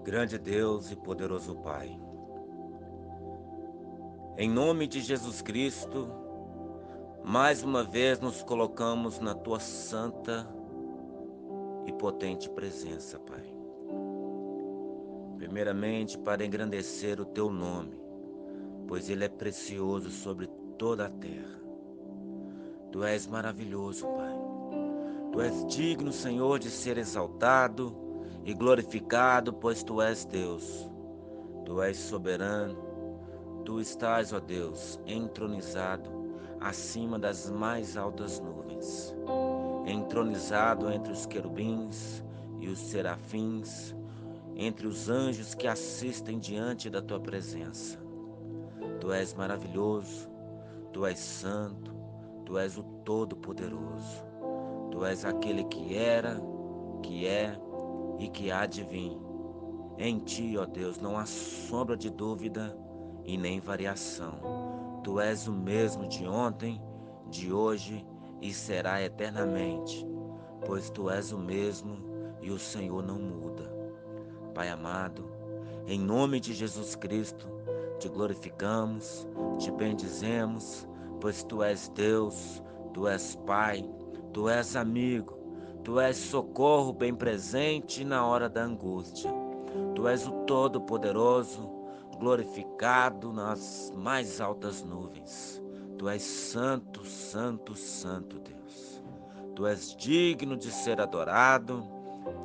Grande Deus e poderoso Pai, em nome de Jesus Cristo, mais uma vez nos colocamos na Tua santa e potente presença, Pai. Primeiramente, para engrandecer o Teu nome, pois Ele é precioso sobre toda a terra. Tu és maravilhoso, Pai. Tu és digno, Senhor, de ser exaltado e glorificado, pois Tu és Deus. Tu és soberano. Tu estás, ó Deus, entronizado acima das mais altas nuvens, entronizado entre os querubins e os serafins, entre os anjos que assistem diante da tua presença. Tu és maravilhoso, tu és santo, tu és o Todo-Poderoso. Tu és aquele que era, que é e que há de vir. Em ti, ó Deus, não há sombra de dúvida e nem variação. Tu és o mesmo de ontem, de hoje e será eternamente, pois tu és o mesmo e o Senhor não muda. Pai amado, em nome de Jesus Cristo, te glorificamos, te bendizemos, pois tu és Deus, tu és Pai, tu és amigo, tu és socorro bem presente na hora da angústia. Tu és o Todo-Poderoso, glorificado nas mais altas nuvens. Tu és santo, santo, santo Deus. Tu és digno de ser adorado,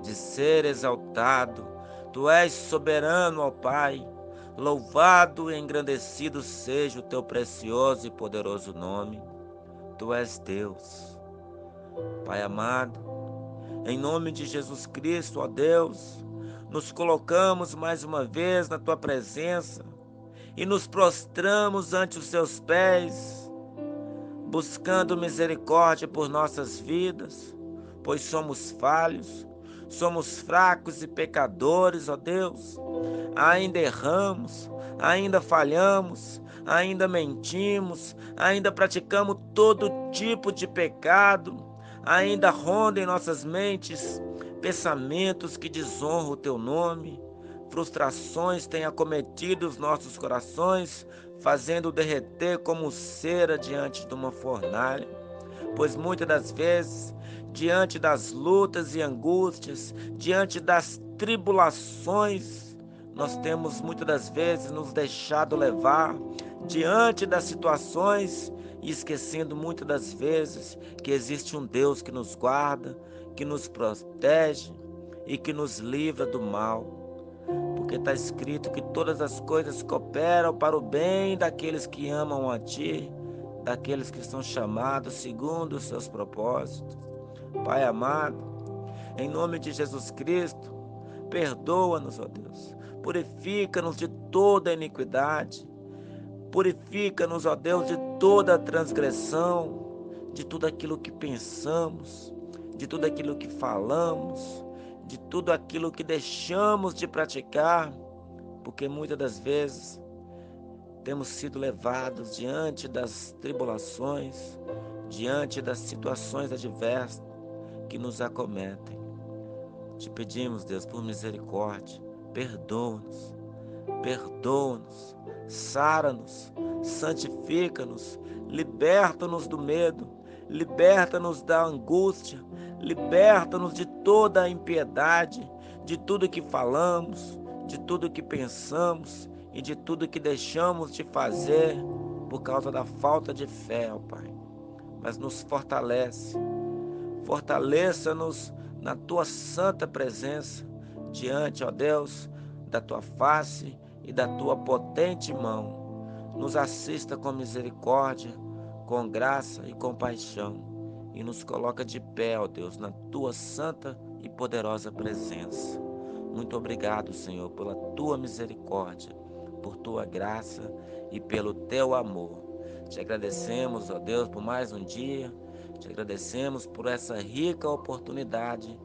de ser exaltado. Tu és soberano, ó Pai. Louvado e engrandecido seja o teu precioso e poderoso nome. Tu és Deus. Pai amado, em nome de Jesus Cristo, ó Deus, nos colocamos mais uma vez na tua presença e nos prostramos ante os teus pés, buscando misericórdia por nossas vidas, pois somos falhos, somos fracos e pecadores, ó Deus. Ainda erramos, ainda falhamos, ainda mentimos, ainda praticamos todo tipo de pecado, ainda ronda em nossas mentes pensamentos que desonram o teu nome. Frustrações têm acometido os nossos corações, fazendo derreter como cera diante de uma fornalha. Pois muitas das vezes, diante das lutas e angústias, diante das tribulações, nós temos muitas das vezes nos deixado levar diante das situações e esquecendo muitas das vezes que existe um Deus que nos guarda, que nos protege e que nos livra do mal. Porque está escrito que todas as coisas cooperam para o bem daqueles que amam a Ti, daqueles que são chamados segundo os seus propósitos. Pai amado, em nome de Jesus Cristo, perdoa-nos, ó Deus. Purifica-nos de toda iniquidade. Purifica-nos, ó Deus, de toda transgressão, de tudo aquilo que pensamos, de tudo aquilo que falamos, de tudo aquilo que deixamos de praticar, porque muitas das vezes temos sido levados diante das tribulações, diante das situações adversas que nos acometem. Te pedimos, Deus, por misericórdia, perdoa-nos, perdoa-nos, sara-nos, santifica-nos, liberta-nos do medo, liberta-nos da angústia, liberta-nos de toda a impiedade, de tudo que falamos, de tudo que pensamos e de tudo que deixamos de fazer por causa da falta de fé, ó Pai. Mas nos fortalece, fortaleça-nos na tua santa presença, diante, ó Deus, da tua face e da tua potente mão. Nos assista com misericórdia, com graça e compaixão, e nos coloca de pé, ó Deus, na tua santa e poderosa presença. Muito obrigado, Senhor, pela tua misericórdia, por tua graça e pelo teu amor. Te agradecemos, ó Deus, por mais um dia. Te agradecemos por essa rica oportunidade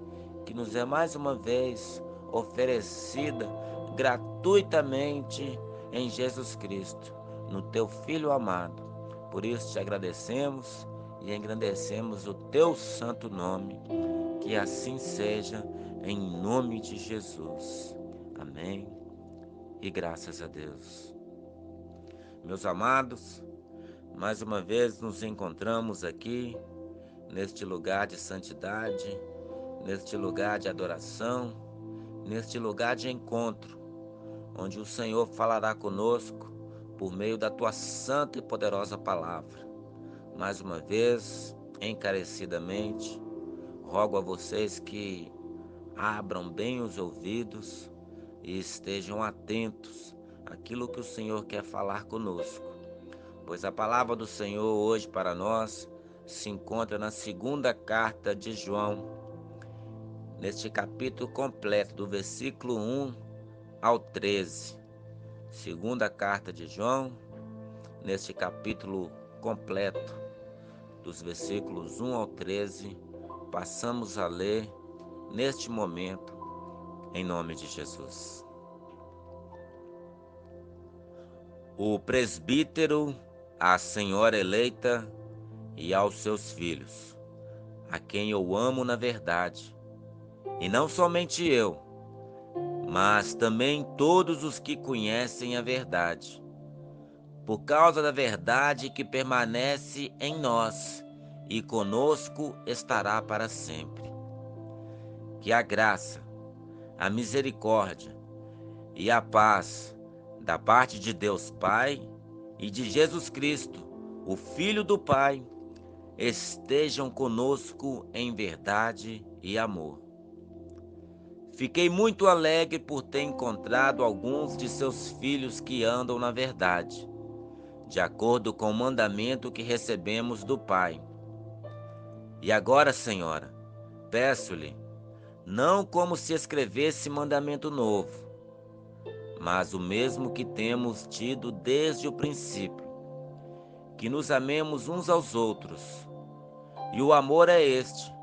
que nos é mais uma vez oferecida gratuitamente em Jesus Cristo, no teu Filho amado. Por isso te agradecemos e engrandecemos o teu santo nome. Que assim seja, em nome de Jesus. Amém. E graças a Deus. Meus amados, mais uma vez nos encontramos aqui, neste lugar de santidade, neste lugar de adoração, neste lugar de encontro, onde o Senhor falará conosco por meio da tua santa e poderosa palavra. Mais uma vez, encarecidamente, rogo a vocês que abram bem os ouvidos e estejam atentos àquilo que o Senhor quer falar conosco, pois a palavra do Senhor hoje para nós se encontra na segunda carta de João, neste capítulo completo, do versículo 1 ao 13. Segunda carta de João, neste capítulo completo, dos versículos 1 ao 13, passamos a ler neste momento, em nome de Jesus. O presbítero, a senhora eleita e aos seus filhos, a quem eu amo na verdade, e não somente eu, mas também todos os que conhecem a verdade, por causa da verdade que permanece em nós e conosco estará para sempre. Que a graça, a misericórdia e a paz da parte de Deus Pai e de Jesus Cristo, o Filho do Pai, estejam conosco em verdade e amor. Fiquei muito alegre por ter encontrado alguns de seus filhos que andam na verdade, de acordo com o mandamento que recebemos do Pai. E agora, Senhora, peço-lhe, não como se escrevesse mandamento novo, mas o mesmo que temos tido desde o princípio, que nos amemos uns aos outros. E o amor é este,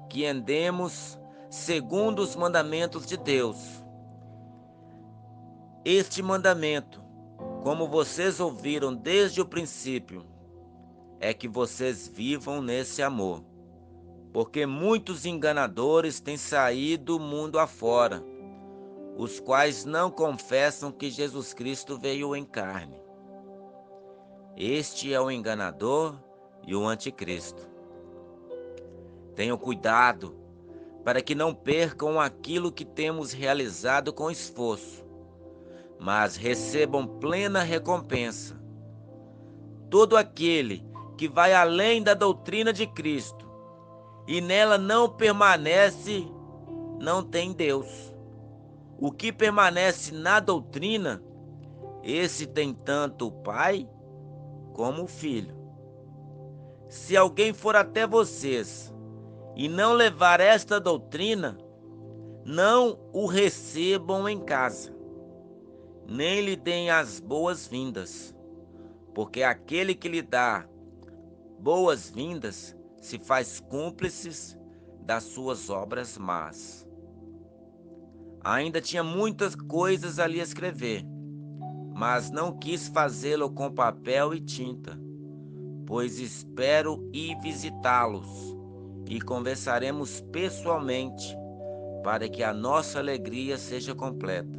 que andemos segundo os mandamentos de Deus. Este mandamento, como vocês ouviram desde o princípio, é que vocês vivam nesse amor. Porque muitos enganadores têm saído mundo afora, os quais não confessam que Jesus Cristo veio em carne. Este é o enganador e o anticristo. Tenham cuidado para que não percam aquilo que temos realizado com esforço, mas recebam plena recompensa. Todo aquele que vai além da doutrina de Cristo e nela não permanece, não tem Deus. O que permanece na doutrina, esse tem tanto o Pai como o Filho. Se alguém for até vocês e não levar esta doutrina, não o recebam em casa, nem lhe deem as boas-vindas, porque aquele que lhe dá boas-vindas se faz cúmplices das suas obras más. Ainda tinha muitas coisas ali a escrever, mas não quis fazê-lo com papel e tinta, pois espero ir visitá-los e conversaremos pessoalmente, para que a nossa alegria seja completa.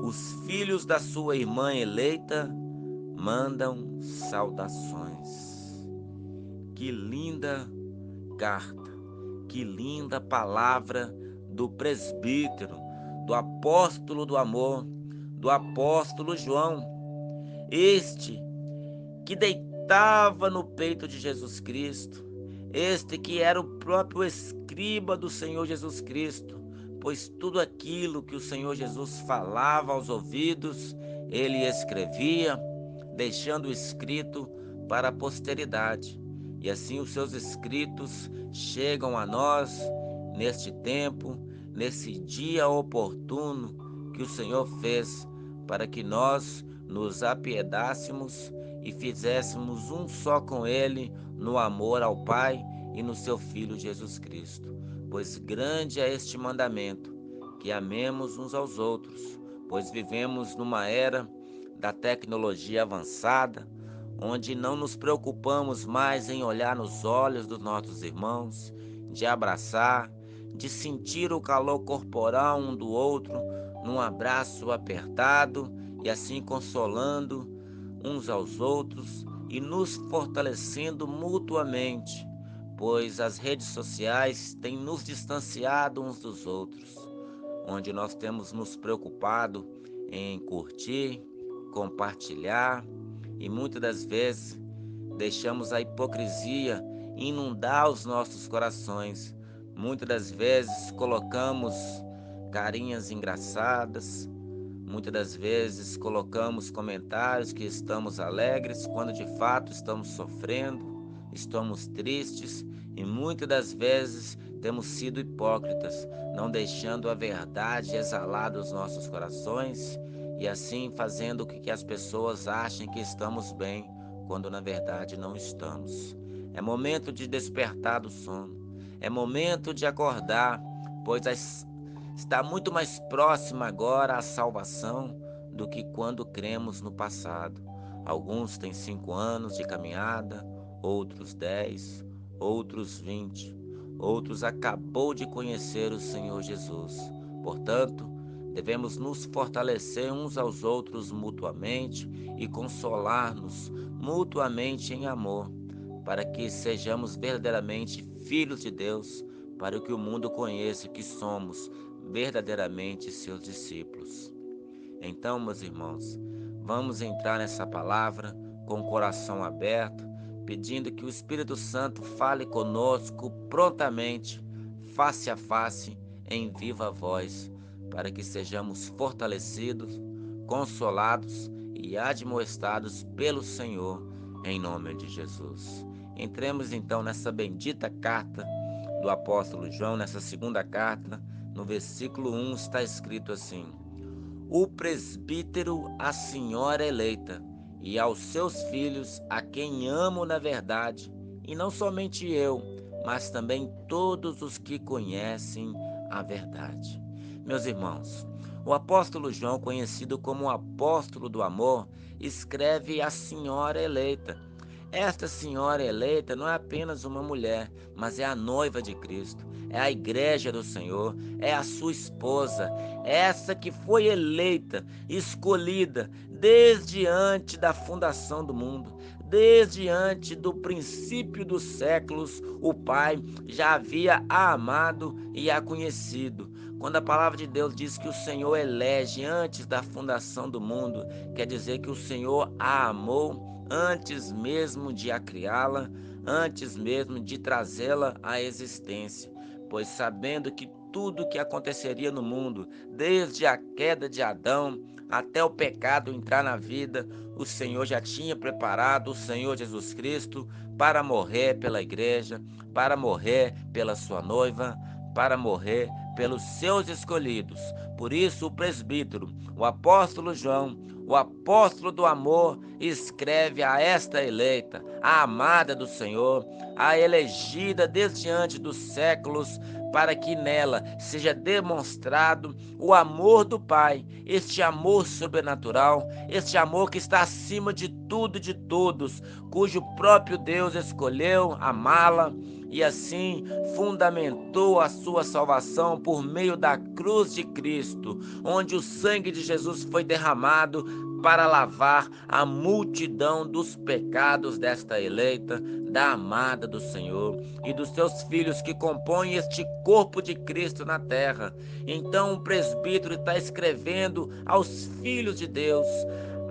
Os filhos da sua irmã eleita mandam saudações. Que linda carta, que linda palavra do presbítero, do apóstolo do amor, do apóstolo João, este que deitava no peito de Jesus Cristo, este que era o próprio escriba do Senhor Jesus Cristo, pois tudo aquilo que o Senhor Jesus falava aos ouvidos, ele escrevia, deixando escrito para a posteridade. E assim os seus escritos chegam a nós neste tempo, nesse dia oportuno que o Senhor fez para que nós nos apiedássemos e fizéssemos um só com Ele no amor ao Pai e no seu Filho Jesus Cristo. Pois grande é este mandamento, que amemos uns aos outros, pois vivemos numa era da tecnologia avançada, onde não nos preocupamos mais em olhar nos olhos dos nossos irmãos, de abraçar, de sentir o calor corporal um do outro, num abraço apertado e assim consolando uns aos outros e nos fortalecendo mutuamente, pois as redes sociais têm nos distanciado uns dos outros, onde nós temos nos preocupado em curtir, compartilhar e muitas das vezes deixamos a hipocrisia inundar os nossos corações. Muitas das vezes colocamos carinhas engraçadas, muitas das vezes colocamos comentários que estamos alegres, quando de fato estamos sofrendo, estamos tristes e muitas das vezes temos sido hipócritas, não deixando a verdade exalar dos nossos corações e assim fazendo com que as pessoas achem que estamos bem, quando na verdade não estamos. É momento de despertar do sono, é momento de acordar, pois está muito mais próxima agora a salvação do que quando cremos no passado. Alguns têm 5 anos de caminhada, outros 10, outros 20, outros acabou de conhecer o Senhor Jesus. Portanto, devemos nos fortalecer uns aos outros mutuamente e consolar-nos mutuamente em amor, para que sejamos verdadeiramente filhos de Deus, para que o mundo conheça que somos verdadeiramente seus discípulos. Então, meus irmãos, vamos entrar nessa palavra com o coração aberto, pedindo que o Espírito Santo fale conosco prontamente, face a face, em viva voz, para que sejamos fortalecidos, consolados e admoestados pelo Senhor, em nome de Jesus. Entremos então nessa bendita carta do apóstolo João, nessa segunda carta. No versículo 1 está escrito assim: o presbítero, a senhora eleita, e aos seus filhos, a quem amo na verdade, e não somente eu, mas também todos os que conhecem a verdade. Meus irmãos, o apóstolo João, conhecido como o apóstolo do amor, escreve a senhora eleita. Esta senhora eleita não é apenas uma mulher, mas é a noiva de Cristo, é a igreja do Senhor, é a sua esposa, essa que foi eleita, escolhida desde antes da fundação do mundo, desde antes do princípio dos séculos. O Pai já havia a amado e a conhecido. Quando a palavra de Deus diz que o Senhor elege antes da fundação do mundo, quer dizer que o Senhor a amou antes mesmo de a criá-la, antes mesmo de trazê-la à existência, pois sabendo que tudo que aconteceria no mundo, desde a queda de Adão até o pecado entrar na vida, o Senhor já tinha preparado o Senhor Jesus Cristo para morrer pela igreja, para morrer pela sua noiva, para morrer pelos seus escolhidos. Por isso o presbítero, o apóstolo João, o apóstolo do amor, escreve a esta eleita, a amada do Senhor, a elegida desde antes dos séculos, para que nela seja demonstrado o amor do Pai, este amor sobrenatural, este amor que está acima de tudo e de todos, cujo próprio Deus escolheu amá-la e assim fundamentou a sua salvação por meio da cruz de Cristo, onde o sangue de Jesus foi derramado para lavar a multidão dos pecados desta eleita, da amada do Senhor e dos seus filhos que compõem este corpo de Cristo na terra. Então o presbítero está escrevendo aos filhos de Deus,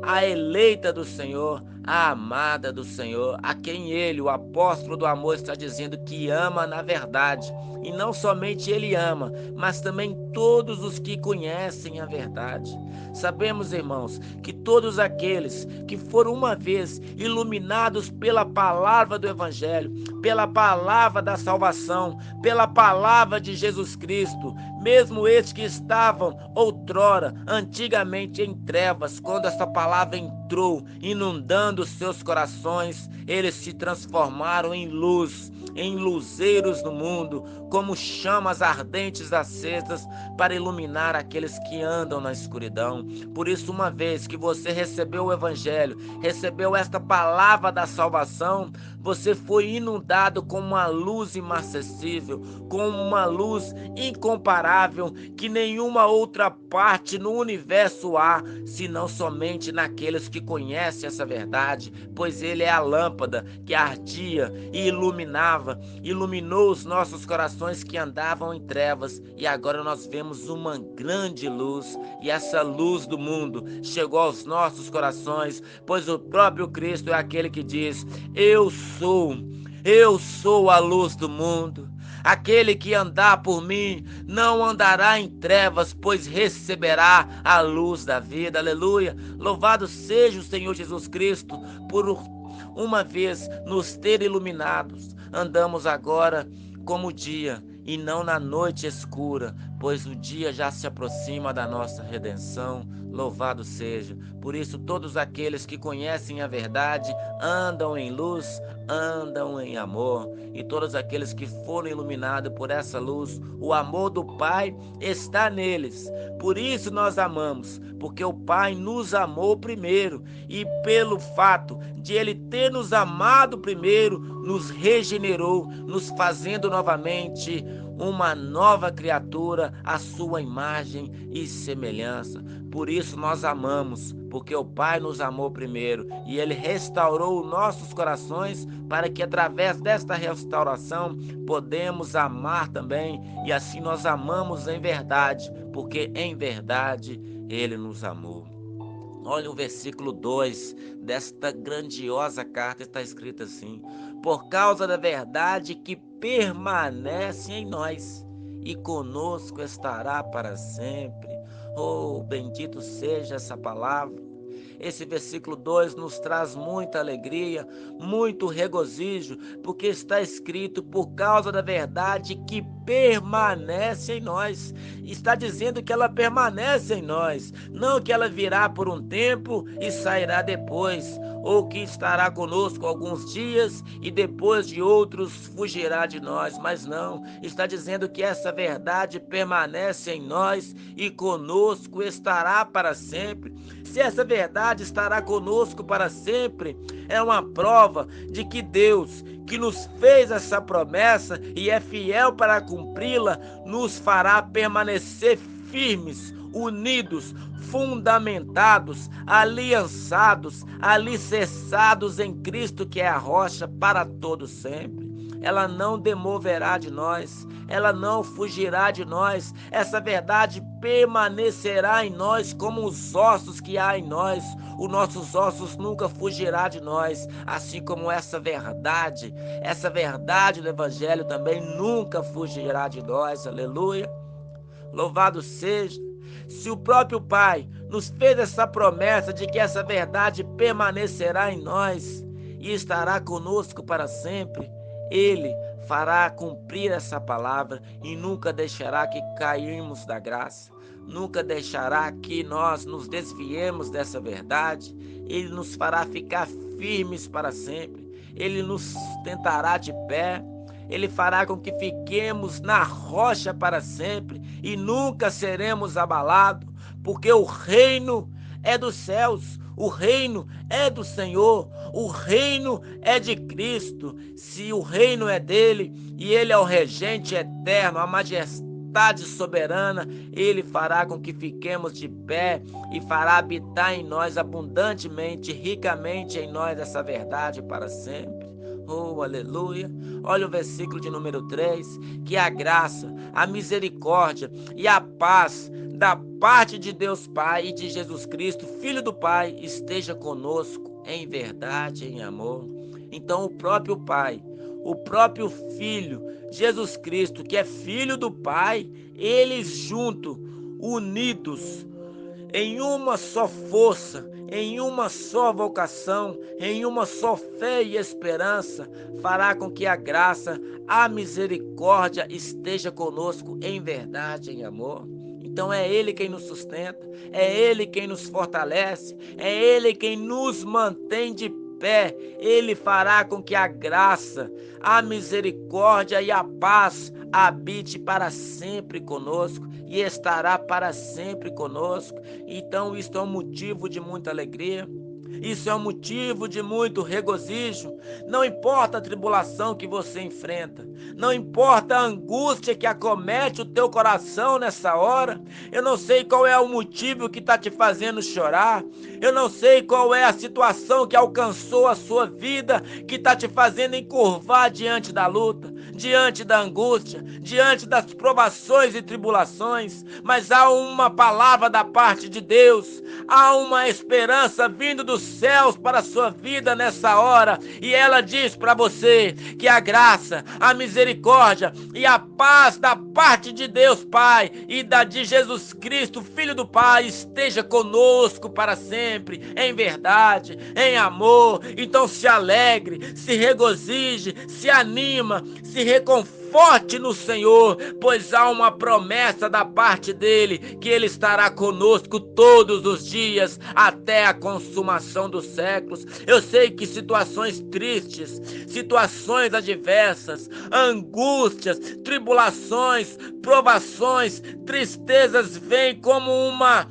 a eleita do Senhor, a amada do Senhor, a quem ele, o apóstolo do amor, está dizendo que ama na verdade. E não somente ele ama, mas também todos os que conhecem a verdade. Sabemos, irmãos, que todos aqueles que foram uma vez iluminados pela palavra do Evangelho, pela palavra da salvação, pela palavra de Jesus Cristo, mesmo estes que estavam outrora, antigamente em trevas, quando essa palavra entrou, inundando os seus corações, eles se transformaram em luz, em luzeiros no mundo, como chamas ardentes acesas para iluminar aqueles que andam na escuridão. Por isso, uma vez que você recebeu o Evangelho, recebeu esta palavra da salvação, Você foi inundado com uma luz inacessível, com uma luz incomparável, que nenhuma outra parte no universo há, senão somente naqueles que conhecem essa verdade, pois ele é a lâmpada que ardia e iluminou os nossos corações que andavam em trevas, e agora nós vemos uma grande luz, e essa luz do mundo chegou aos nossos corações, pois o próprio Cristo é aquele que diz: eu sou a luz do mundo. Aquele que andar por mim não andará em trevas, pois receberá a luz da vida. Aleluia! Louvado seja o Senhor Jesus Cristo por uma vez nos ter iluminados. Andamos agora como o dia e não na noite escura, pois o dia já se aproxima da nossa redenção. Louvado seja. Por isso, todos aqueles que conhecem a verdade andam em luz, andam em amor. E todos aqueles que foram iluminados por essa luz, o amor do Pai está neles. Por isso nós amamos, porque o Pai nos amou primeiro. E pelo fato de Ele ter nos amado primeiro, nos regenerou, nos fazendo novamente uma nova criatura, à sua imagem e semelhança. Por isso nós amamos, porque o Pai nos amou primeiro e Ele restaurou nossos corações para que através desta restauração podemos amar também, e assim nós amamos em verdade, porque em verdade Ele nos amou. Olha o versículo 2 desta grandiosa carta, está escrito assim: por causa da verdade que permanece em nós e conosco estará para sempre. Oh, bendito seja essa palavra. Esse versículo 2 nos traz muita alegria, muito regozijo, porque está escrito por causa da verdade que permanece em nós. Está dizendo que ela permanece em nós, não que ela virá por um tempo e sairá depois, ou que estará conosco alguns dias e depois de outros fugirá de nós, mas não, está dizendo que essa verdade permanece em nós e conosco estará para sempre. Se essa verdade estará conosco para sempre, é uma prova de que Deus, que nos fez essa promessa e é fiel para cumpri-la, nos fará permanecer firmes, unidos, fundamentados, aliançados, alicerçados em Cristo, que é a rocha, para todo sempre. Ela não demoverá de nós, ela não fugirá de nós. Essa verdade permanecerá em nós como os ossos que há em nós. Os nossos ossos nunca fugirá de nós, assim como essa verdade do Evangelho também nunca fugirá de nós. Aleluia! Louvado seja. Se o próprio Pai nos fez essa promessa de que essa verdade permanecerá em nós e estará conosco para sempre, Ele fará cumprir essa palavra e nunca deixará que caímos da graça, nunca deixará que nós nos desviemos dessa verdade. Ele nos fará ficar firmes para sempre, Ele nos sustentará de pé, Ele fará com que fiquemos na rocha para sempre e nunca seremos abalados, porque o reino é dos céus, o reino é do Senhor, o reino é de Cristo. Se o reino é dele e ele é o regente eterno, a majestade soberana, ele fará com que fiquemos de pé e fará habitar em nós abundantemente, ricamente em nós essa verdade para sempre. Oh, aleluia! Olha o versículo de número 3, que a graça, a misericórdia e a paz da parte de Deus Pai e de Jesus Cristo, Filho do Pai, esteja conosco em verdade e em amor. Então o próprio Pai, o próprio Filho, Jesus Cristo, que é Filho do Pai, eles juntos, unidos, em uma só força, em uma só vocação, em uma só fé e esperança, fará com que a graça, a misericórdia esteja conosco em verdade e em amor. Então é Ele quem nos sustenta, é Ele quem nos fortalece, é Ele quem nos mantém de pé. Ele fará com que a graça, a misericórdia e a paz habite para sempre conosco e estará para sempre conosco. Então isto é um motivo de muita alegria. Isso é um motivo de muito regozijo. Não importa a tribulação que você enfrenta, não importa a angústia que acomete o teu coração nessa hora. Eu não sei qual é o motivo que está te fazendo chorar. Eu não sei qual é a situação que alcançou a sua vida, que está te fazendo encurvar diante da luta, diante da angústia, diante das provações e tribulações. Mas há uma palavra da parte de Deus, há uma esperança vindo dos céus para a sua vida nessa hora, e ela diz para você que a graça, a misericórdia e a paz da parte de Deus Pai e da de Jesus Cristo, Filho do Pai, esteja conosco para sempre, em verdade, em amor. Então se alegre, se regozije, se anima, se reconforte no Senhor, pois há uma promessa da parte dele, que ele estará conosco todos os dias, até a consumação dos séculos. Eu sei que situações tristes, situações adversas, angústias, tribulações, provações, tristezas vêm como uma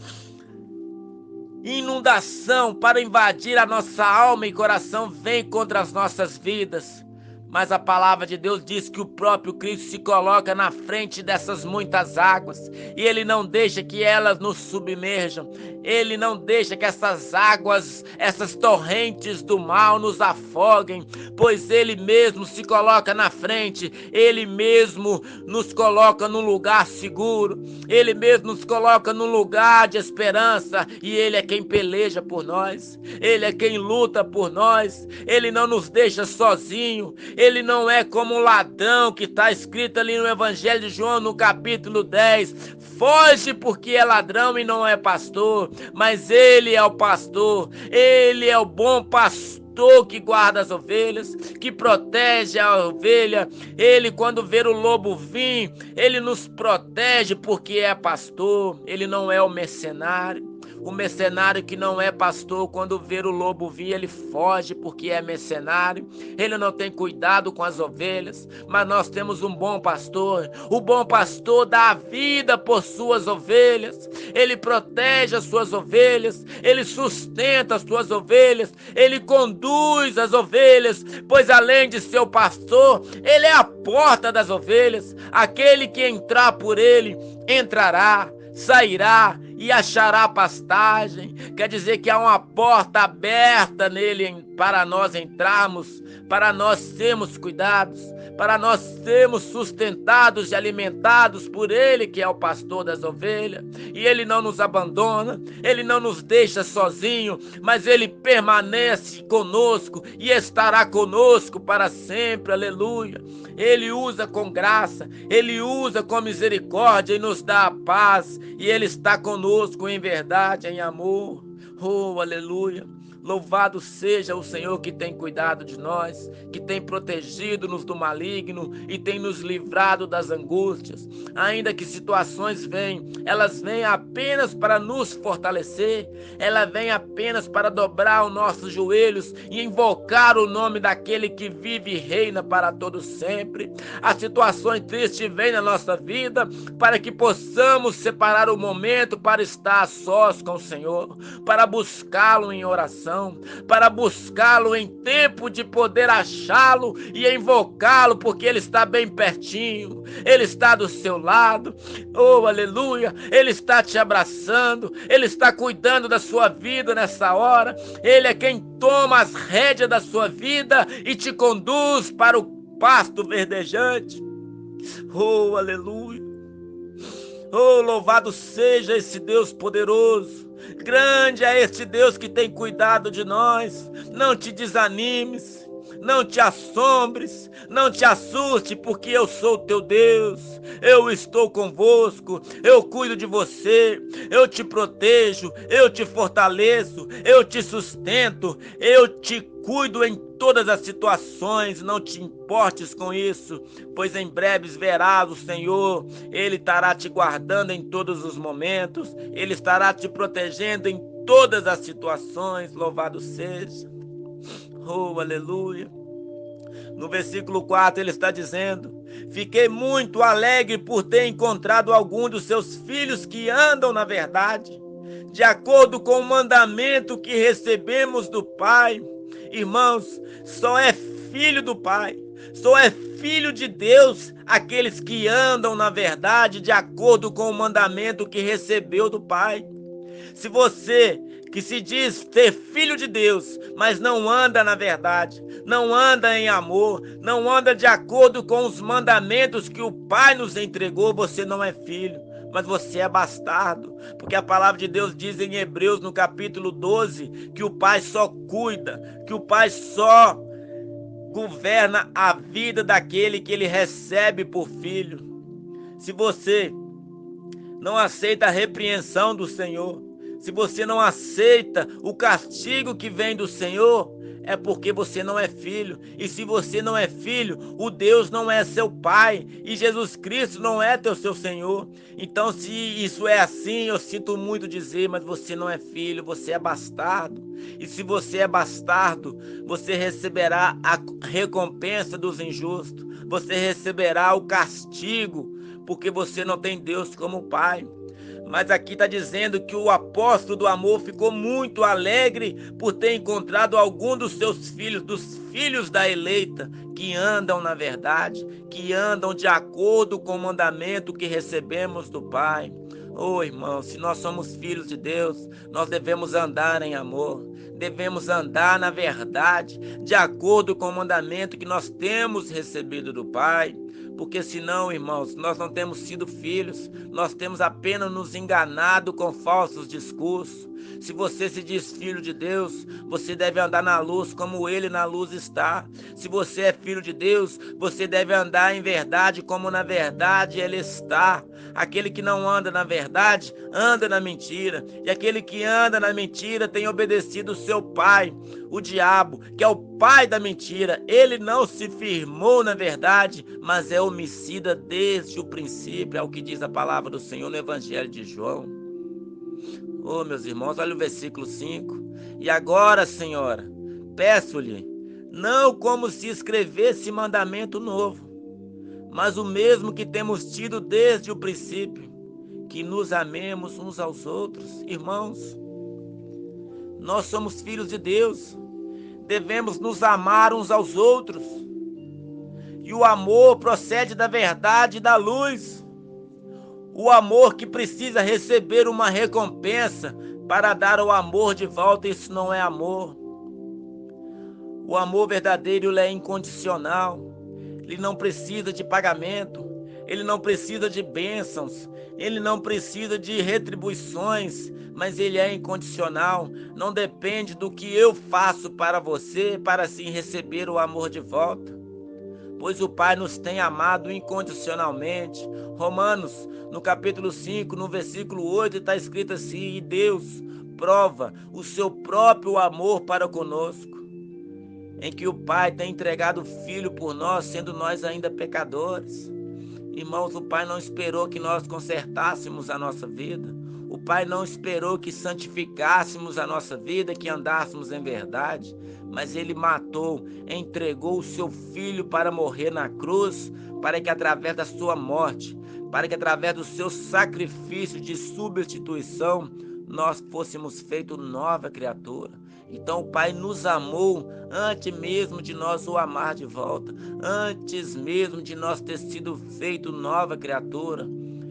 inundação para invadir a nossa alma e coração, vem contra as nossas vidas. Mas a palavra de Deus diz que o próprio Cristo se coloca na frente dessas muitas águas e Ele não deixa que elas nos submerjam. Ele não deixa que essas águas, essas torrentes do mal nos afoguem, pois Ele mesmo se coloca na frente. Ele mesmo nos coloca num lugar seguro. Ele mesmo nos coloca num lugar de esperança, e Ele é quem peleja por nós. Ele é quem luta por nós. Ele não nos deixa sozinho. Ele não é como um ladrão que está escrito ali no Evangelho de João, no capítulo 10. Foge porque é ladrão e não é pastor, mas Ele é o pastor. Ele é o bom pastor que guarda as ovelhas, que protege a ovelha. Ele, quando vê o lobo vir, Ele nos protege porque é pastor. Ele não é o mercenário. O mercenário que não é pastor, quando vê o lobo vir, ele foge porque é mercenário. Ele não tem cuidado com as ovelhas, mas nós temos um bom pastor. O bom pastor dá a vida por suas ovelhas. Ele protege as suas ovelhas, ele sustenta as suas ovelhas, ele conduz as ovelhas, pois além de ser o pastor, ele é a porta das ovelhas. Aquele que entrar por ele, entrará, sairá e achará pastagem. Quer dizer que há uma porta aberta nele para nós entrarmos, para nós sermos cuidados, para nós sermos sustentados e alimentados por Ele, que é o pastor das ovelhas. E Ele não nos abandona, Ele não nos deixa sozinho, mas Ele permanece conosco e estará conosco para sempre. Aleluia. Ele usa com graça, Ele usa com misericórdia e nos dá a paz, e Ele está conosco em verdade, em amor. Oh, aleluia. Louvado seja o Senhor que tem cuidado de nós, que tem protegido-nos do maligno e tem nos livrado das angústias. Ainda que situações venham, elas vêm apenas para nos fortalecer, elas vêm apenas para dobrar os nossos joelhos e invocar o nome daquele que vive e reina para todo sempre. As situações tristes vêm na nossa vida para que possamos separar o momento para estar a sós com o Senhor, para buscá-lo em oração, para buscá-lo em tempo de poder achá-lo e invocá-lo, porque Ele está bem pertinho, Ele está do seu lado. Oh, aleluia. Ele está te abraçando, Ele está cuidando da sua vida nessa hora. Ele é quem toma as rédeas da sua vida e te conduz para o pasto verdejante. Oh, aleluia. Oh, louvado seja esse Deus poderoso. Grande é este Deus que tem cuidado de nós. Não te desanimes, não te assombres, não te assuste, porque eu sou teu Deus. Eu estou convosco, eu cuido de você, eu te protejo, eu te fortaleço, eu te sustento, eu te cuido em todas as situações. Não te importes com isso, pois em breves verás o Senhor. Ele estará te guardando em todos os momentos, Ele estará te protegendo em todas as situações. Louvado seja. Oh, aleluia. No versículo 4 ele está dizendo: fiquei muito alegre por ter encontrado algum dos seus filhos que andam na verdade. de acordo com o mandamento que recebemos do Pai. Irmãos, só é filho do Pai, só é filho de Deus aqueles que andam na verdade de acordo com o mandamento que recebeu do Pai. Se você que se diz ser filho de Deus, mas não anda na verdade, não anda em amor, não anda de acordo com os mandamentos que o Pai nos entregou, você não é filho, mas você é bastardo, porque a palavra de Deus diz em Hebreus, no capítulo 12, que o Pai só cuida, que o Pai só governa a vida daquele que ele recebe por filho. Se você não aceita a repreensão do Senhor, se você não aceita o castigo que vem do Senhor, é porque você não é filho. E se você não é filho, o Deus não é seu Pai. E Jesus Cristo não é seu Senhor. Então, se isso é assim, eu sinto muito dizer, mas você não é filho, você é bastardo. E se você é bastardo, você receberá a recompensa dos injustos. Você receberá o castigo, porque você não tem Deus como Pai. Mas aqui está dizendo que o apóstolo do amor ficou muito alegre por ter encontrado algum dos seus filhos, dos filhos da eleita, que andam na verdade, que andam de acordo com o mandamento que recebemos do Pai. Oh, irmão, se nós somos filhos de Deus, nós devemos andar em amor, devemos andar na verdade, de acordo com o mandamento que nós temos recebido do Pai. Porque senão, irmãos, nós não temos sido filhos, nós temos apenas nos enganado com falsos discursos. Se você se diz filho de Deus, você deve andar na luz como ele na luz está. Se você é filho de Deus, você deve andar em verdade como na verdade ele está. Aquele que não anda na verdade, anda na mentira. E aquele que anda na mentira tem obedecido o seu pai, o diabo, que é o pai da mentira. Ele não se firmou na verdade, mas é homicida desde o princípio, é o que diz a palavra do Senhor no Evangelho de João. Oh, meus irmãos, olha o versículo 5. E agora, Senhora, peço-lhe, não como se escrevesse mandamento novo, mas o mesmo que temos tido desde o princípio, que nos amemos uns aos outros. Irmãos, nós somos filhos de Deus, devemos nos amar uns aos outros. E o amor procede da verdade e da luz. O amor que precisa receber uma recompensa para dar o amor de volta, isso não é amor. O amor verdadeiro ele é incondicional. Ele não precisa de pagamento. Ele não precisa de bênçãos. Ele não precisa de retribuições, mas ele é incondicional. Não depende do que eu faço para você para assim receber o amor de volta. Pois o Pai nos tem amado incondicionalmente. Romanos, no capítulo 5, no versículo 8, está escrito assim: e Deus prova o seu próprio amor para conosco, em que o Pai tem entregado o Filho por nós, sendo nós ainda pecadores. Irmãos, o Pai não esperou que nós consertássemos a nossa vida. O Pai não esperou que santificássemos a nossa vida, que andássemos em verdade, mas Ele matou, entregou o seu Filho para morrer na cruz, para que através da sua morte, para que através do seu sacrifício de substituição, nós fôssemos feitos nova criatura. Então o Pai nos amou antes mesmo de nós o amar de volta, antes mesmo de nós ter sido feito nova criatura.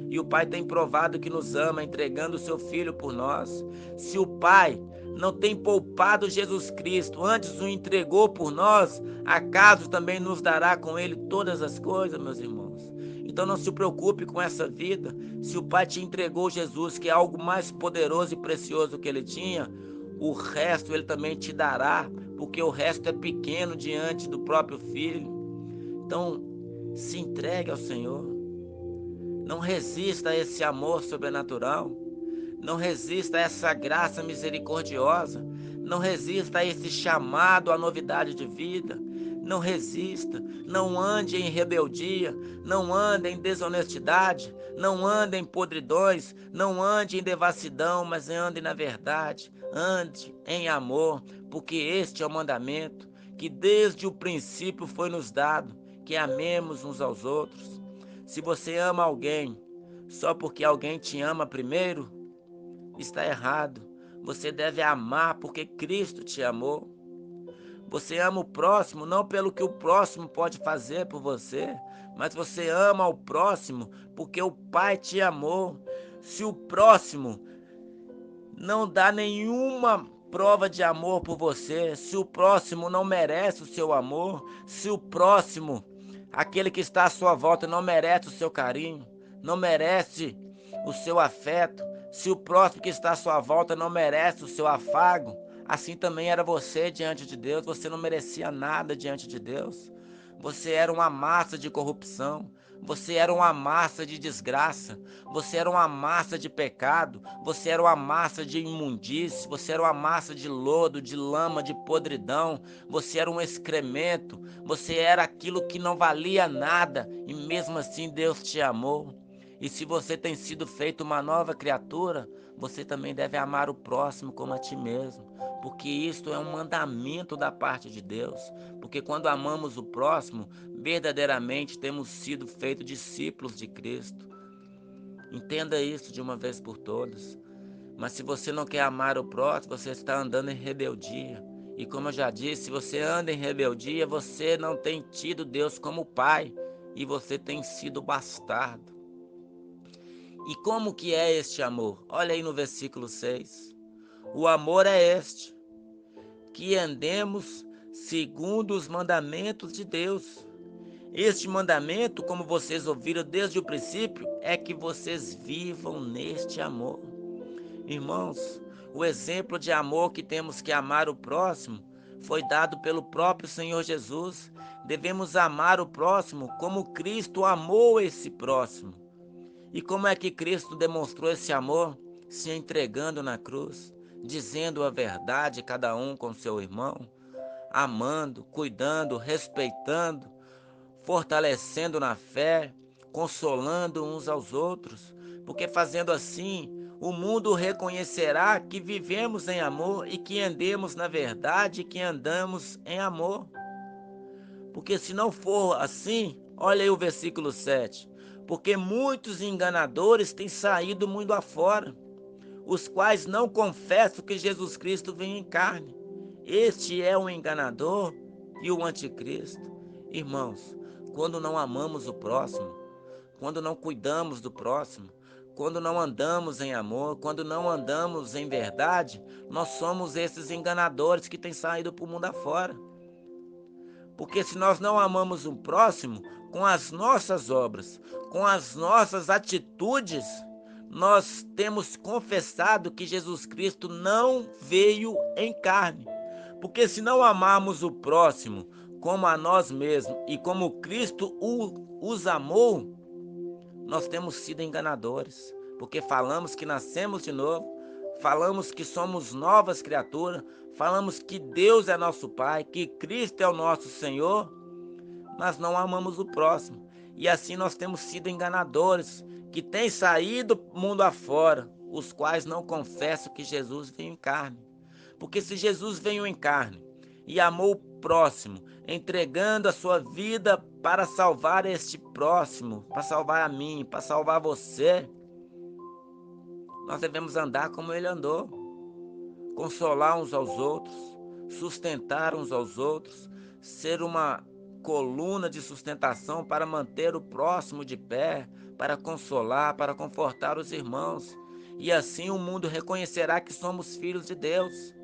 E o Pai tem provado que nos ama, entregando o seu Filho por nós. Se o Pai não tem poupado Jesus Cristo, antes o entregou por nós, acaso também nos dará com Ele todas as coisas, meus irmãos? Então não se preocupe com essa vida. Se o Pai te entregou Jesus, que é algo mais poderoso e precioso que Ele tinha, o resto Ele também te dará, porque o resto é pequeno diante do próprio Filho. Então, se entregue ao Senhor. Não resista a esse amor sobrenatural. Não resista a essa graça misericordiosa. Não resista a esse chamado à novidade de vida. Não resista. Não ande em rebeldia. Não ande em desonestidade. Não ande em podridões. Não ande em devassidão, mas ande na verdade. Ande em amor, porque este é o mandamento que desde o princípio foi nos dado, que amemos uns aos outros. Se você ama alguém só porque alguém te ama primeiro, está errado. Você deve amar porque Cristo te amou. Você ama o próximo não pelo que o próximo pode fazer por você, mas você ama o próximo porque o Pai te amou. Se o próximo não dá nenhuma prova de amor por você, se o próximo não merece o seu amor, se o próximo, aquele que está à sua volta, não merece o seu carinho, não merece o seu afeto, se o próximo que está à sua volta não merece o seu afago, assim também era você diante de Deus. Você não merecia nada diante de Deus. Você era uma massa de corrupção. Você era uma massa de desgraça, você era uma massa de pecado, você era uma massa de imundície, você era uma massa de lodo, de lama, de podridão, você era um excremento, você era aquilo que não valia nada e mesmo assim Deus te amou. E se você tem sido feito uma nova criatura, você também deve amar o próximo como a ti mesmo, porque isto é um mandamento da parte de Deus. Porque quando amamos o próximo, verdadeiramente temos sido feitos discípulos de Cristo. Entenda isso de uma vez por todas. Mas se você não quer amar o próximo, você está andando em rebeldia. E como eu já disse, se você anda em rebeldia, você não tem tido Deus como Pai e você tem sido bastardo. E como que é este amor? Olha aí no versículo 6. O amor é este, que andemos segundo os mandamentos de Deus. Este mandamento, como vocês ouviram desde o princípio, é que vocês vivam neste amor. Irmãos, o exemplo de amor que temos que amar o próximo foi dado pelo próprio Senhor Jesus. Devemos amar o próximo como Cristo amou esse próximo. E como é que Cristo demonstrou esse amor? Se entregando na cruz, dizendo a verdade cada um com seu irmão, amando, cuidando, respeitando, fortalecendo na fé, consolando uns aos outros, porque fazendo assim, o mundo reconhecerá que vivemos em amor e que andemos na verdade e que andamos em amor. Porque se não for assim, olha aí o versículo 7. Porque muitos enganadores têm saído mundo afora, os quais não confessam que Jesus Cristo veio em carne. Este é o enganador e o anticristo. Irmãos, quando não amamos o próximo, quando não cuidamos do próximo, quando não andamos em amor, quando não andamos em verdade, nós somos esses enganadores que têm saído para o mundo afora. Porque se nós não amamos o próximo, com as nossas obras, com as nossas atitudes, nós temos confessado que Jesus Cristo não veio em carne. Porque se não amarmos o próximo como a nós mesmos e como Cristo os amou, nós temos sido enganadores. Porque falamos que nascemos de novo, falamos que somos novas criaturas, falamos que Deus é nosso Pai, que Cristo é o nosso Senhor, mas não amamos o próximo. E assim nós temos sido enganadores, que têm saído mundo afora, os quais não confessam que Jesus veio em carne. Porque se Jesus veio em carne e amou o próximo, entregando a sua vida para salvar este próximo, para salvar a mim, para salvar você, nós devemos andar como ele andou, consolar uns aos outros, sustentar uns aos outros, ser uma coluna de sustentação para manter o próximo de pé, para consolar, para confortar os irmãos. E assim o mundo reconhecerá que somos filhos de Deus.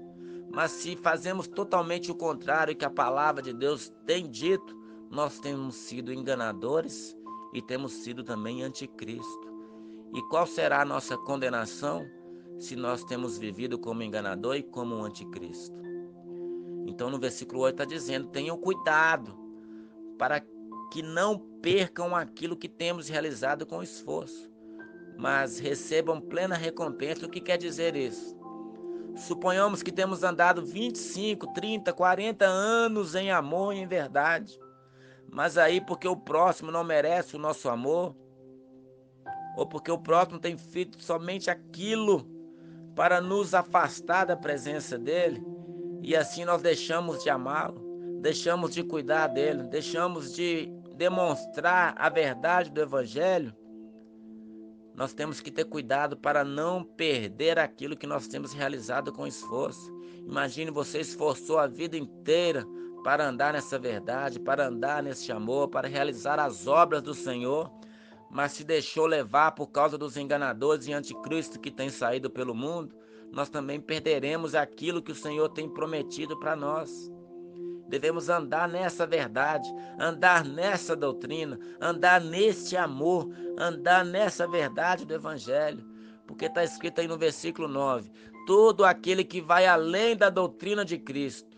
Mas se fazemos totalmente o contrário que a palavra de Deus tem dito, nós temos sido enganadores e temos sido também anticristo. E qual será a nossa condenação se nós temos vivido como enganador e como um anticristo? Então no versículo 8 está dizendo, tenham cuidado para que não percam aquilo que temos realizado com esforço, mas recebam plena recompensa. O que quer dizer isso? Suponhamos que temos andado 25, 30, 40 anos em amor e em verdade, mas aí porque o próximo não merece o nosso amor, ou porque o próximo tem feito somente aquilo para nos afastar da presença dele, e assim nós deixamos de amá-lo, deixamos de cuidar dele, deixamos de demonstrar a verdade do Evangelho, Nós temos que ter cuidado para não perder aquilo que nós temos realizado com esforço. Imagine, você esforçou a vida inteira para andar nessa verdade, para andar nesse amor, para realizar as obras do Senhor, mas se deixou levar por causa dos enganadores e anticristo que têm saído pelo mundo. Nós também perderemos aquilo que o Senhor tem prometido para nós. Devemos andar nessa verdade, andar nessa doutrina, andar neste amor, andar nessa verdade do Evangelho. Porque está escrito aí no versículo 9: todo aquele que vai além da doutrina de Cristo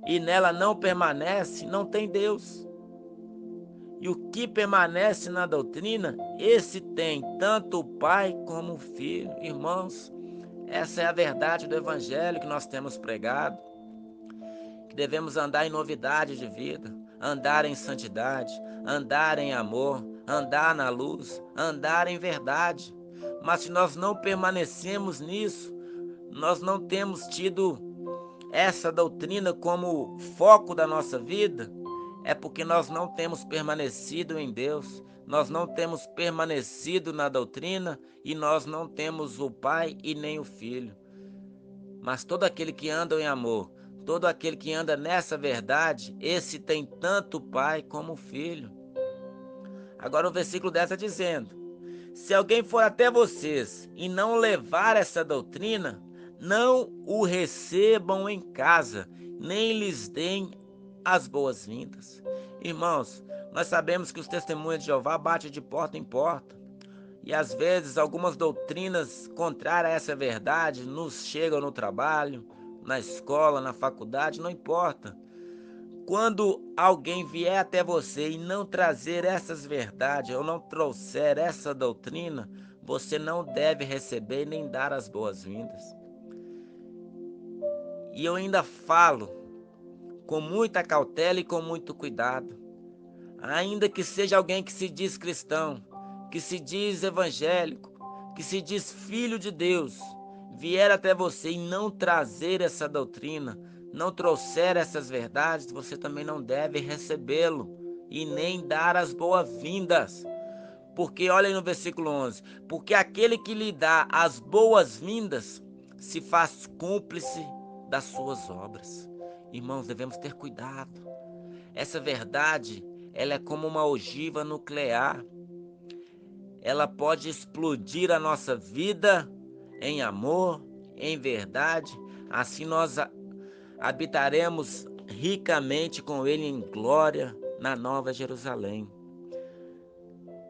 e nela não permanece, não tem Deus. E o que permanece na doutrina, esse tem tanto o Pai como o Filho. Irmãos, essa é a verdade do Evangelho que nós temos pregado. Que devemos andar em novidade de vida, andar em santidade, andar em amor, andar na luz, andar em verdade. Mas se nós não permanecemos nisso, nós não temos tido essa doutrina como foco da nossa vida, é porque nós não temos permanecido em Deus, nós não temos permanecido na doutrina e nós não temos o Pai e nem o Filho. Mas todo aquele que anda em amor, todo aquele que anda nessa verdade, esse tem tanto o Pai como o Filho. Agora o versículo 10 está dizendo: se alguém for até vocês e não levar essa doutrina, não o recebam em casa, nem lhes deem as boas-vindas. Irmãos, nós sabemos que os testemunhos de Jeová batem de porta em porta. E às vezes algumas doutrinas contrárias a essa verdade nos chegam no trabalho, na escola, na faculdade, não importa. Quando alguém vier até você e não trazer essas verdades ou não trouxer essa doutrina, você não deve receber nem dar as boas-vindas. E eu ainda falo com muita cautela e com muito cuidado. Ainda que seja alguém que se diz cristão, que se diz evangélico, que se diz filho de Deus, vier até você e não trazer essa doutrina, não trouxer essas verdades, você também não deve recebê-lo e nem dar as boas-vindas. Porque olha aí no versículo 11: porque aquele que lhe dá as boas-vindas se faz cúmplice das suas obras. Irmãos, devemos ter cuidado. Essa verdade, ela é como uma ogiva nuclear. Ela pode explodir a nossa vida em amor, em verdade. Assim nós habitaremos ricamente com Ele em glória na Nova Jerusalém.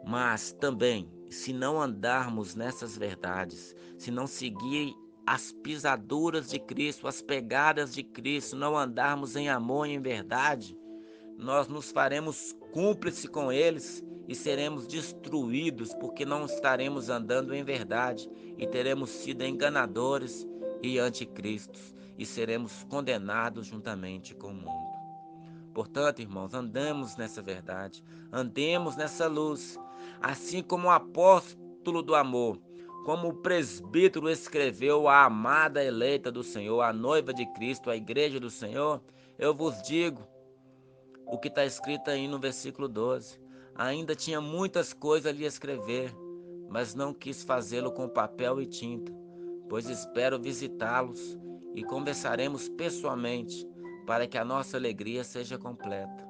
Mas também, se não andarmos nessas verdades, se não seguir as pisaduras de Cristo, as pegadas de Cristo, não andarmos em amor e em verdade, nós nos faremos cúmplices com eles e seremos destruídos, porque não estaremos andando em verdade e teremos sido enganadores e anticristos e seremos condenados juntamente com o mundo. Portanto, irmãos, andamos nessa verdade, andemos nessa luz, assim como o apóstolo do amor, como o presbítero escreveu à amada eleita do Senhor, a noiva de Cristo, a igreja do Senhor. Eu vos digo o que está escrito aí no versículo 12. Ainda tinha muitas coisas ali a escrever, mas não quis fazê-lo com papel e tinta, pois espero visitá-los e conversaremos pessoalmente, para que a nossa alegria seja completa.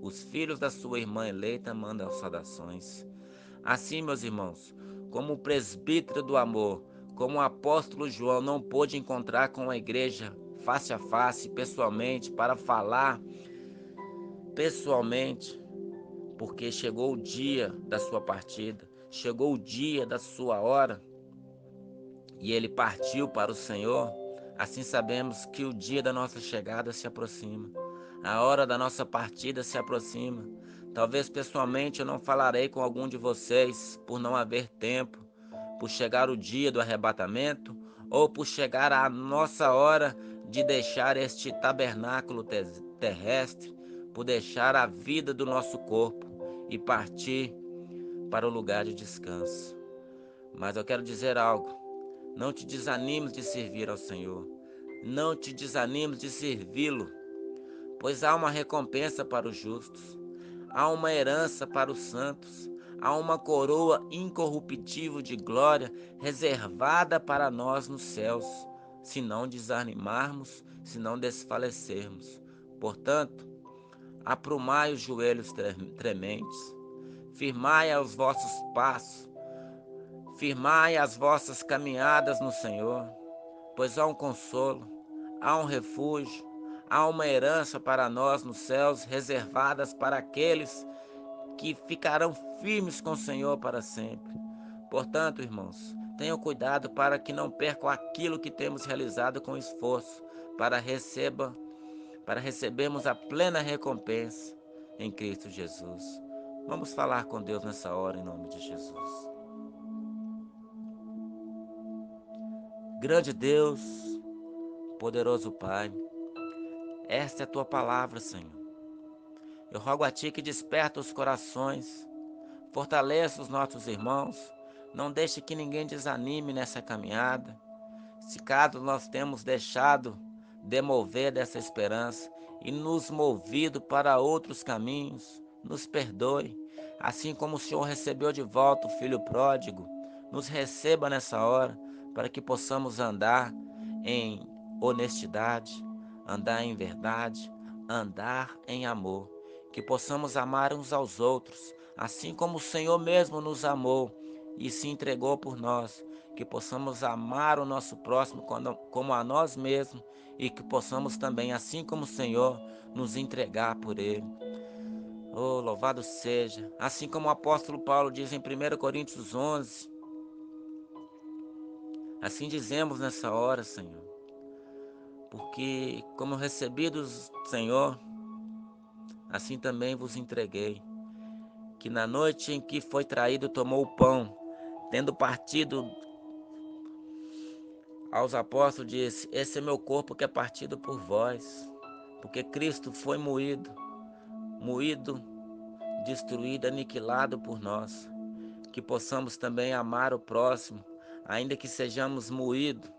Os filhos da sua irmã eleita mandam saudações. Assim, meus irmãos, como o presbítero do amor, como o apóstolo João não pôde encontrar com a igreja face a face, pessoalmente, para falar pessoalmente, porque chegou o dia da sua partida, chegou o dia da sua hora, e ele partiu para o Senhor. Assim sabemos que o dia da nossa chegada se aproxima, a hora da nossa partida se aproxima. Talvez pessoalmente eu não falarei com algum de vocês por não haver tempo, por chegar o dia do arrebatamento ou por chegar a nossa hora de deixar este tabernáculo terrestre, por deixar a vida do nosso corpo e partir para o lugar de descanso. Mas eu quero dizer algo: não te desanimes de servir ao Senhor, não te desanimes de servi-lo, pois há uma recompensa para os justos, há uma herança para os santos, há uma coroa incorruptível de glória reservada para nós nos céus, se não desanimarmos, se não desfalecermos. Portanto, aprumai os joelhos trementes, firmai os vossos passos, firmai as vossas caminhadas no Senhor, pois há um consolo, há um refúgio, há uma herança para nós nos céus, reservadas para aqueles que ficarão firmes com o Senhor para sempre. Portanto, irmãos, tenham cuidado para que não percam aquilo que temos realizado com esforço, para recebermos a plena recompensa em Cristo Jesus. Vamos falar com Deus nessa hora em nome de Jesus. Grande Deus, poderoso Pai, esta é a tua palavra, Senhor. Eu rogo a ti que desperta os corações, fortaleça os nossos irmãos, não deixe que ninguém desanime nessa caminhada. Se caso nós temos deixado de mover dessa esperança e nos movido para outros caminhos, nos perdoe. Assim como o Senhor recebeu de volta o filho pródigo, nos receba nessa hora para que possamos andar em honestidade, andar em verdade, andar em amor, que possamos amar uns aos outros, assim como o Senhor mesmo nos amou e se entregou por nós, que possamos amar o nosso próximo como a nós mesmos e que possamos também, assim como o Senhor, nos entregar por Ele. Oh, louvado seja! Assim como o apóstolo Paulo diz em 1 Coríntios 11, assim dizemos nessa hora, Senhor, porque como recebi do Senhor, assim também vos entreguei, que na noite em que foi traído tomou o pão, tendo partido aos apóstolos disse: esse é meu corpo que é partido por vós, porque Cristo foi moído, destruído, aniquilado por nós, que possamos também amar o próximo, ainda que sejamos moídos,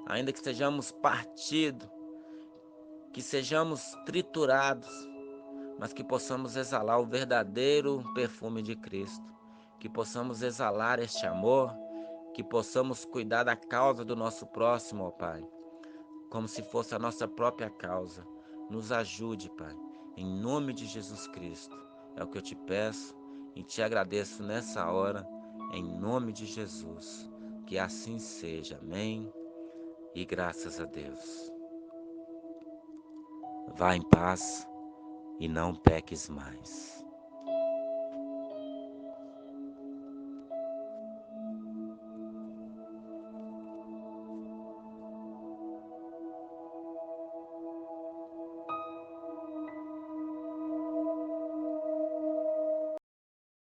ainda que sejamos partidos, que sejamos triturados, mas que possamos exalar o verdadeiro perfume de Cristo, que possamos exalar este amor, que possamos cuidar da causa do nosso próximo, ó Pai, como se fosse a nossa própria causa. Nos ajude, Pai, em nome de Jesus Cristo. É o que eu te peço e te agradeço nessa hora, em nome de Jesus. Que assim seja, amém? E graças a Deus. Vá em paz e não peques mais.